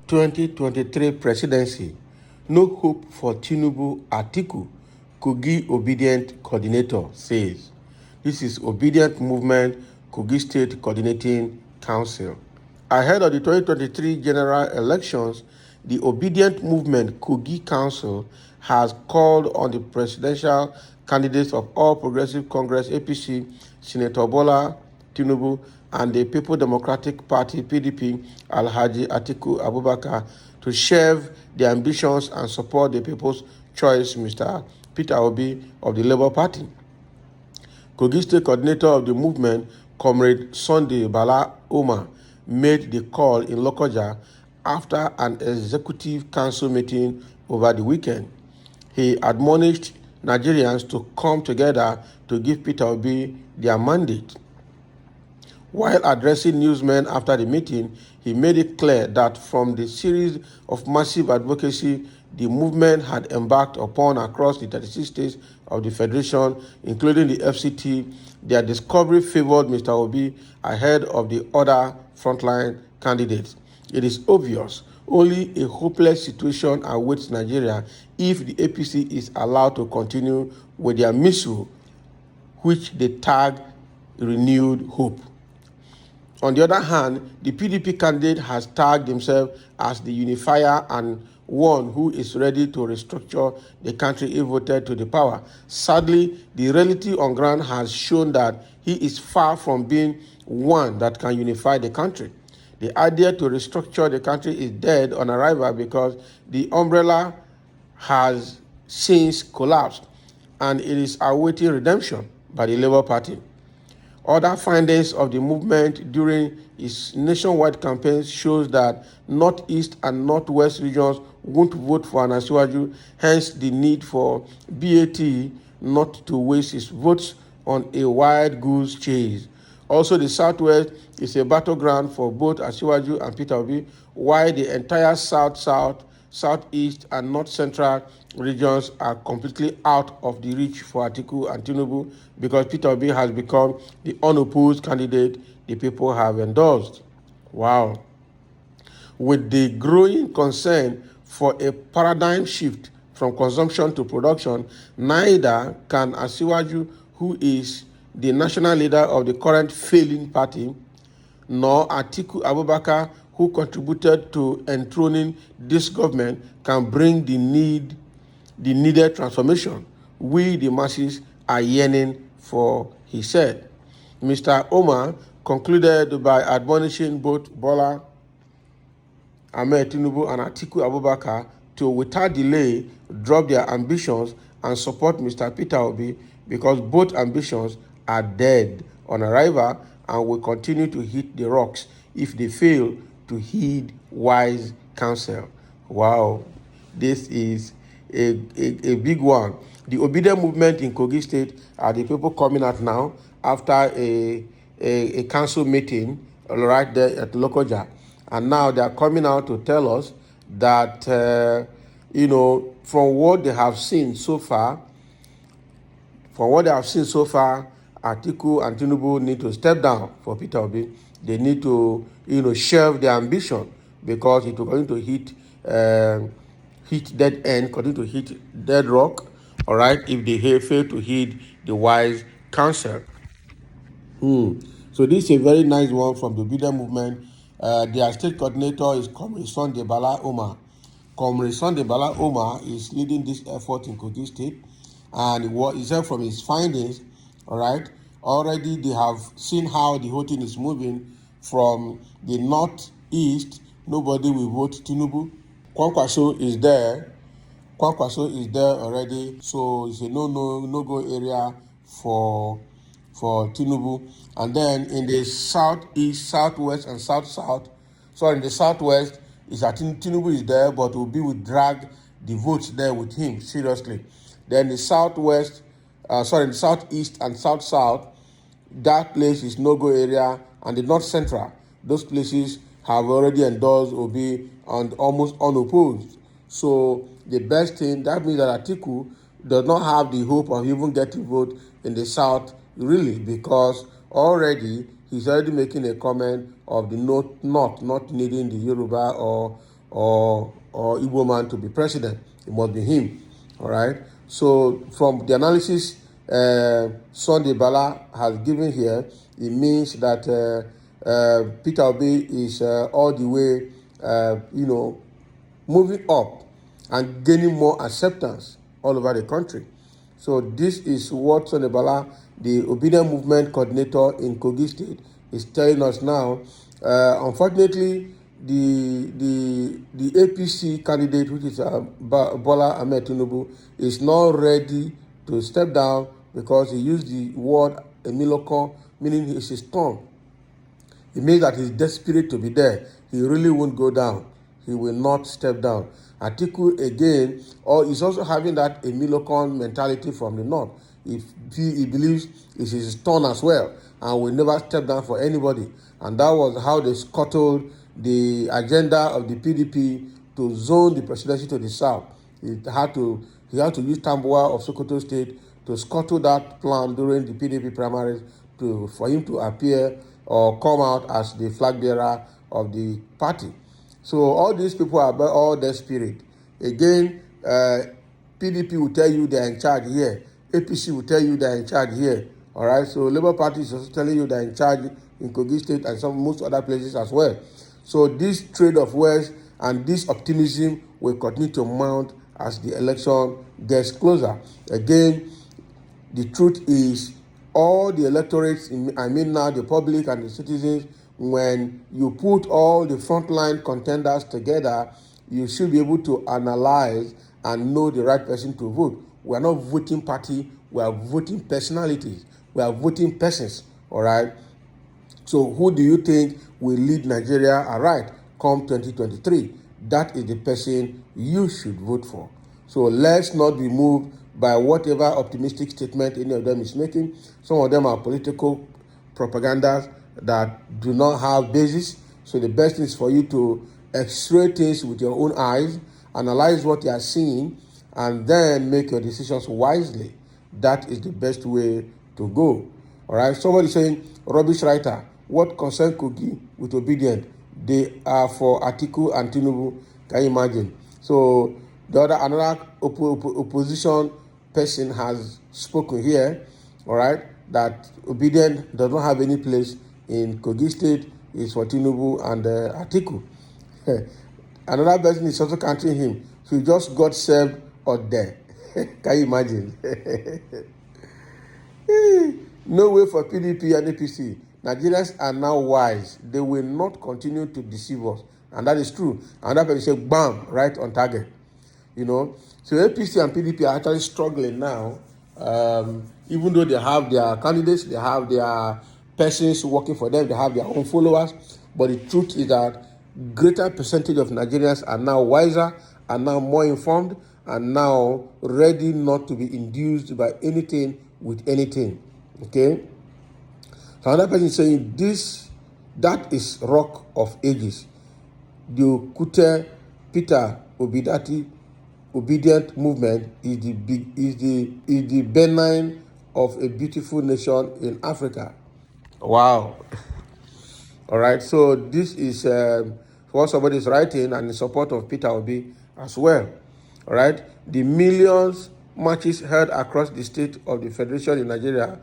(2023) presidency. No hope for Tinubu. Atiku, Kogi Obedient coordinator says. This is Obedient Movement Kogi State Coordinating Council. Ahead of the 2023 general elections, the Obedient Movement Kogi Council has called on the presidential candidates of All Progressive Congress (APC), Senator Bola Tinubu, and the People Democratic Party (PDP), Alhaji Atiku Abubakar, to shelve their ambitions and support the People's Choice, Mr. Peter Obi of the Labour Party. Kogi State coordinator of the movement, Comrade Sunday Bala Omar, made the call in Lokoja after an executive council meeting over the weekend. He admonished Nigerians to come together to give Peter Obi their mandate. While addressing newsmen after the meeting, he made it clear that from the series of massive advocacy the movement had embarked upon across the 36 states of the Federation, including the FCT, their discovery favored Mr. Obi ahead of the other frontline candidates. It is obvious only a hopeless situation awaits Nigeria if the APC is allowed to continue with their mission, which they tag renewed hope. On the other hand, the PDP candidate has tagged himself as the unifier and one who is ready to restructure the country if voted to the power. Sadly, the reality on ground has shown that he is far from being one that can unify the country. The idea to restructure the country is dead on arrival because the umbrella has since collapsed and it is awaiting redemption by the Labour Party. Other findings of the movement during its nationwide campaign shows that Northeast and Northwest regions won't vote for an Asiwaju, hence the need for BAT not to waste its votes on a wild goose chase. Also, the Southwest is a battleground for both Asiwaju and Peter Obi, while the entire South, Southeast, and North Central regions are completely out of the reach for Atiku and Tinubu because Peter Obi has become the unopposed candidate the people have endorsed. Wow. With the growing concern for a paradigm shift from consumption to production, neither can Asiwaju, who is the national leader of the current failing party, nor Atiku Abubakar, who contributed to enthroning this government, can bring the needed transformation we, the masses, are yearning for, he said. Mr. Omar concluded by admonishing both Bola Ahmed Tinubu and Atiku Abubakar to, without delay, drop their ambitions and support Mr. Peter Obi because both ambitions are dead on arrival and will continue to hit the rocks if they fail to heed wise counsel. Wow, this is a big one. The Obedient movement in Kogi State are the people coming out now after a council meeting right there at Lokoja. And now they are coming out to tell us that, from what they have seen so far, Atiku and Tinubu need to step down for Peter Obi. They need to, shelve their ambition because it will continue to hit dead end, continue to hit dead rock, all right, if they fail to heed the wise counsel. So this is a very nice one from the Obedient movement. Their state coordinator is Comrade Sunday Bala Omar. Comrade Sunday Bala Omar is leading this effort in Kogi State, and what he said from his findings, all right, already they have seen how the whole thing is moving from the northeast. Nobody will vote Tinubu. Kwankwaso is there. Already, so it's a no-go area for Tinubu. And then in the southeast, southwest, and in the southwest, is that Tinubu is there, but Obi will drag the votes there with him, seriously. Then the southeast and south, that place is no-go area, and the north central, those places have already endorsed Obi and almost unopposed. So the best thing, that means that Atiku does not have the hope of even getting vote in the south, really, because already he's already making a comment of the not needing the Yoruba or Igbo man to be president. It must be him. All right. So from the analysis Sunday Bala has given here, it means that Peter Obi is all the way, moving up and gaining more acceptance all over the country. So this is what Sunday Bala, the Obedient Movement coordinator in Kogi State, is telling us now. Unfortunately, the APC candidate, which is Bola Ahmed Tinubu, is not ready to step down because he used the word emiloko, meaning he is torn. It means that he's desperate to be there. He really won't go down. He will not step down. Atiku again, or is also having that Emilokon mentality from the north. If he believes it is his turn as well and will never step down for anybody. And that was how they scuttled the agenda of the PDP to zone the presidency to the south. He had to use Tambuwa of Sokoto State to scuttle that plan during the PDP primaries for him to appear or come out as the flag bearer of the party. So all these people are all desperate. Again, PDP will tell you they're in charge here. APC will tell you they're in charge here. All right. So Labour Party is also telling you they're in charge in Kogi State and most other places as well. So this trade of words and this optimism will continue to mount as the election gets closer. Again, the truth is, all the electorates, now the public and the citizens, when you put all the frontline contenders together, you should be able to analyze and know the right person to vote. We are not voting party, we are voting personalities, we are voting persons, all right? So who do you think will lead Nigeria aright come 2023? That is the person you should vote for. So let's not be moved by whatever optimistic statement any of them is making. Some of them are political propagandas that do not have basis. So the best is for you to x-ray things with your own eyes, analyze what you are seeing, and then make your decisions wisely. That is the best way to go. All right. Somebody saying, rubbish writer, what concern Kogi with Obedient? They are for Atiku and Tinubu. Can you imagine? So another opposition person has spoken here, all right, that Obedient does not have any place in Kogi State. Is for Tinubu and Atiku. Another person is also countering him. So he just got served or there. Can you imagine? No way for PDP and APC. Nigerians are now wise. They will not continue to deceive us. And that is true. Another person said, bam, right on target. So APC and PDP are actually struggling now. Even though they have their candidates, they have their persons working for them, they have their own followers. But the truth is that greater percentage of Nigerians are now wiser, are now more informed, and now ready not to be induced by anything with anything. Okay? So another person is saying that is rock of ages. The Kute Peter Obedient movement is the benign of a beautiful nation in Africa. Wow. All right. So this is what somebody is writing and in support of Peter Obi as well. All right. The millions marches held across the state of the Federation in Nigeria,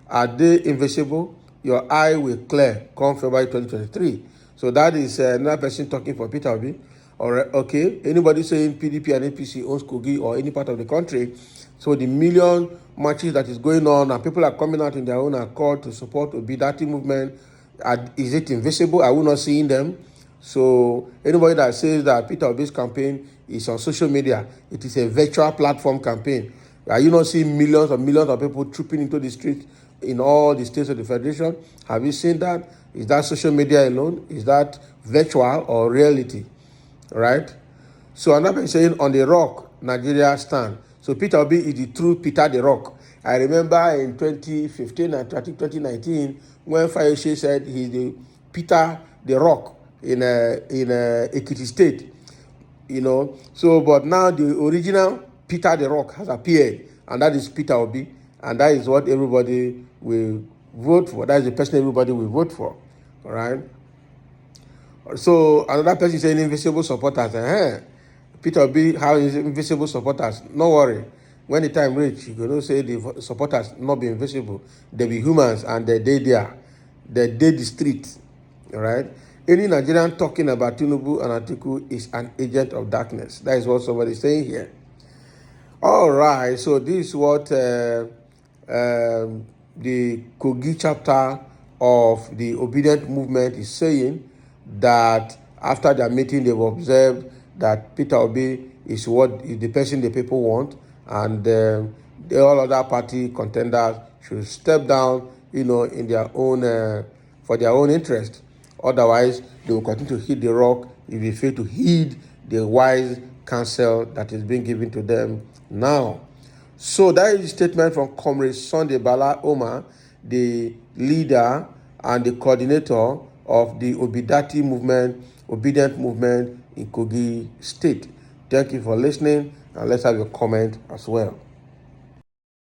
are they invisible? Your eye will clear come February 2023. So that is another person talking for Peter Obi. All right, okay. Anybody saying PDP and APC owns Kogi or any part of the country? So the million marches that is going on and people are coming out in their own accord to support Obidati movement. Is it invisible? Are we not seeing them? So anybody that says that Peter Obi's campaign is on social media, it is a virtual platform campaign. Are you not seeing millions of people trooping into the streets in all the states of the Federation? Have you seen that? Is that social media alone? Is that virtual or reality? Right? So another person saying on the rock, Nigeria stand. So Peter Obi is the true Peter the Rock. I remember in 2015 and I think 2019 when Fayose said he's the Peter the Rock in Ekiti State. So but now the original Peter the Rock has appeared, and that is Peter Obi, and that is what everybody will vote for. That is the person everybody will vote for. All right. So another person saying invisible supporters. Peter B, how is invisible supporters? No worry. When the time reach, you can say the supporters not be invisible. They be humans and they there. They the street. All right. Any Nigerian talking about Tinubu and Atiku is an agent of darkness. That is what somebody is saying here. All right. So this is what the Kogi chapter of the Obedient movement is saying, that after their meeting they've observed that Peter Obi is what is the person the people want, and the all other party contenders should step down, in their own for their own interest. Otherwise, they will continue to hit the rock if they fail to heed the wise counsel that is being given to them now. So that is a statement from Comrade Sunday Bala Omar, the leader and the coordinator of the Obidati movement, Obedient movement in Kogi State. Thank you for listening, and let's have your comment as well.